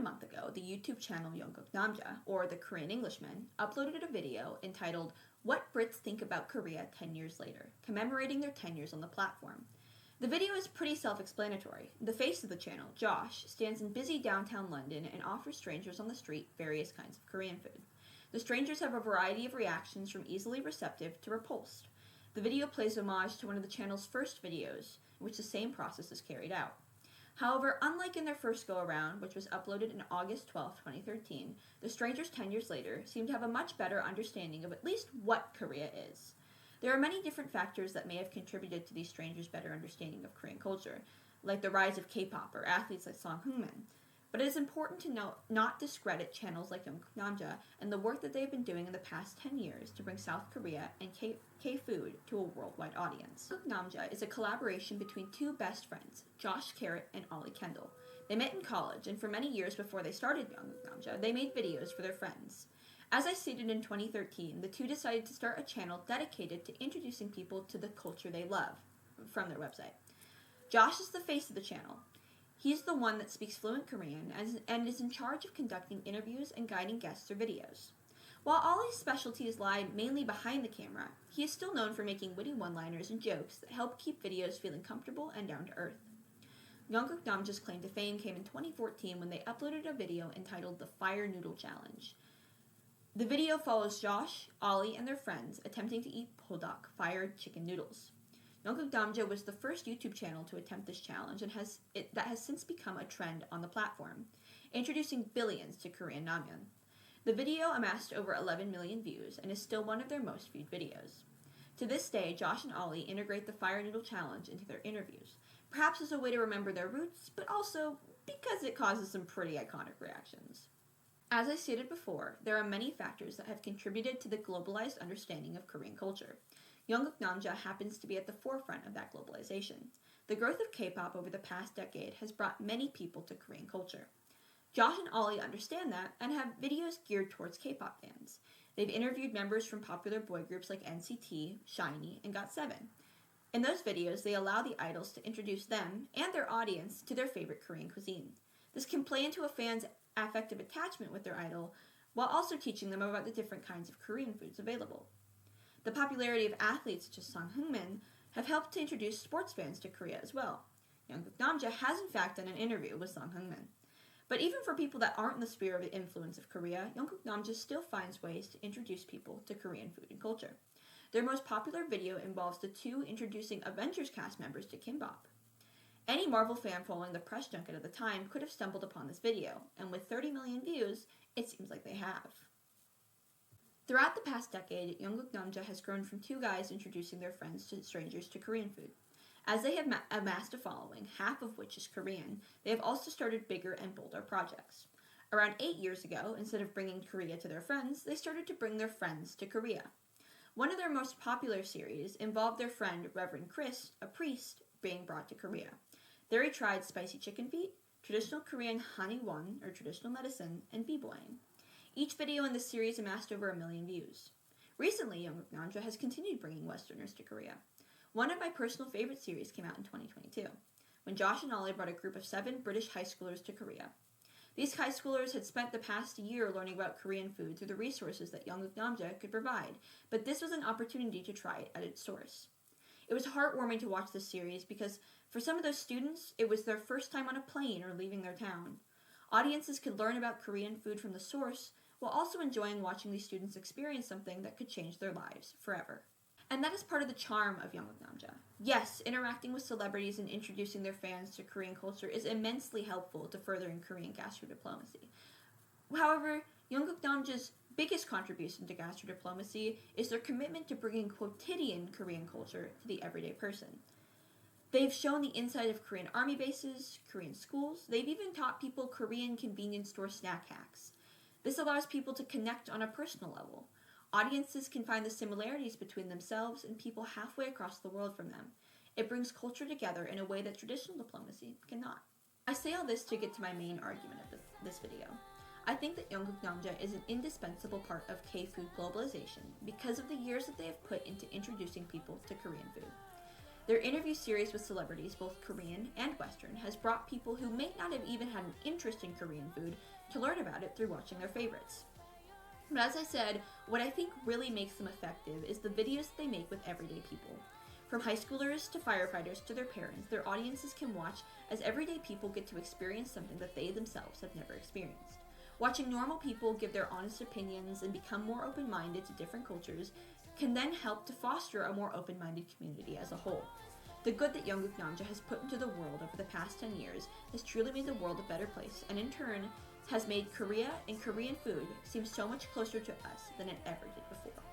month ago, the YouTube channel 영국남자, or the Korean Englishman, uploaded a video entitled What Brits Think About Korea 10 Years Later, commemorating their 10 years on the platform. The video is pretty self-explanatory. The face of the channel, Josh, stands in busy downtown London and offers strangers on the street various kinds of Korean food. The strangers have a variety of reactions from easily receptive to repulsed. The video plays homage to one of the channel's first videos, in which the same process is carried out. However, unlike in their first go-around, which was uploaded on August 12, 2013, the strangers 10 years later seem to have a much better understanding of at least what Korea is. There are many different factors that may have contributed to these strangers' better understanding of Korean culture, like the rise of K-pop or athletes like Song Heung-min. But it is important to not discredit channels like 영국남자 and the work that they've been doing in the past 10 years to bring South Korea and K-food to a worldwide audience. 영국남자 is a collaboration between two best friends, Josh Carrot and Ollie Kendall. They met in college, and for many years before they started 영국남자, they made videos for their friends. As I stated in 2013, the two decided to start a channel dedicated to introducing people to the culture they love from their website. Josh is the face of the channel. He's the one that speaks fluent Korean and is in charge of conducting interviews and guiding guests through videos. While Ollie's specialties lie mainly behind the camera, he is still known for making witty one-liners and jokes that help keep videos feeling comfortable and down to earth. 영국남자's claim to fame came in 2014 when they uploaded a video entitled The Fire Noodle Challenge. The video follows Josh, Ollie, and their friends attempting to eat podok, fired chicken noodles. 영국남자 was the first YouTube channel to attempt this challenge and that has since become a trend on the platform, introducing billions to Korean ramyeon. The video amassed over 11 million views and is still one of their most viewed videos. To this day, Josh and Ollie integrate the Fire Noodle Challenge into their interviews, perhaps as a way to remember their roots, but also because it causes some pretty iconic reactions. As I stated before, there are many factors that have contributed to the globalized understanding of Korean culture. 영국남자 happens to be at the forefront of that globalization. The growth of K-pop over the past decade has brought many people to Korean culture. Josh and Ollie understand that and have videos geared towards K-pop fans. They've interviewed members from popular boy groups like NCT, SHINee, and GOT7. In those videos, they allow the idols to introduce them and their audience to their favorite Korean cuisine. This can play into a fan's affective attachment with their idol, while also teaching them about the different kinds of Korean foods available. The popularity of athletes such as Song Heung-min have helped to introduce sports fans to Korea as well. 영국남자 has in fact done an interview with Song Heung-min. But even for people that aren't in the sphere of the influence of Korea, 영국남자 still finds ways to introduce people to Korean food and culture. Their most popular video involves the two introducing Avengers cast members to kimbap. Any Marvel fan following the press junket at the time could have stumbled upon this video, and with 30 million views, it seems like they have. Throughout the past decade, 영국남자 has grown from two guys introducing their friends to strangers to Korean food. As they have amassed a following, half of which is Korean, they have also started bigger and bolder projects. Around 8 years ago, instead of bringing Korea to their friends, they started to bring their friends to Korea. One of their most popular series involved their friend Reverend Chris, a priest, being brought to Korea. There he tried spicy chicken feet, traditional Korean haniwon, or traditional medicine, and b-boying. Each video in this series amassed over 1 million views. Recently, 영국남자 has continued bringing Westerners to Korea. One of my personal favorite series came out in 2022, when Josh and Ollie brought a group of 7 British high schoolers to Korea. These high schoolers had spent the past year learning about Korean food through the resources that 영국남자 could provide, but this was an opportunity to try it at its source. It was heartwarming to watch this series because for some of those students, it was their first time on a plane or leaving their town. Audiences could learn about Korean food from the source while also enjoying watching these students experience something that could change their lives forever. And that is part of the charm of 영국남자. Yes, interacting with celebrities and introducing their fans to Korean culture is immensely helpful to furthering Korean gastrodiplomacy. However, 영국남자's biggest contribution to gastrodiplomacy is their commitment to bringing quotidian Korean culture to the everyday person. They've shown the inside of Korean army bases, Korean schools. They've even taught people Korean convenience store snack hacks. This allows people to connect on a personal level. Audiences can find the similarities between themselves and people halfway across the world from them. It brings culture together in a way that traditional diplomacy cannot. I say all this to get to my main argument of this video. I think that 영국남자 is an indispensable part of K-food globalization because of the years that they have put into introducing people to Korean food. Their interview series with celebrities, both Korean and Western, has brought people who may not have even had an interest in Korean food to learn about it through watching their favorites. But as I said, what I think really makes them effective is the videos they make with everyday people. From high schoolers to firefighters to their parents, their audiences can watch as everyday people get to experience something that they themselves have never experienced. Watching normal people give their honest opinions and become more open-minded to different cultures can then help to foster a more open-minded community as a whole. The good that 영국남자 has put into the world over the past 10 years has truly made the world a better place, and in turn has made Korea and Korean food seem so much closer to us than it ever did before.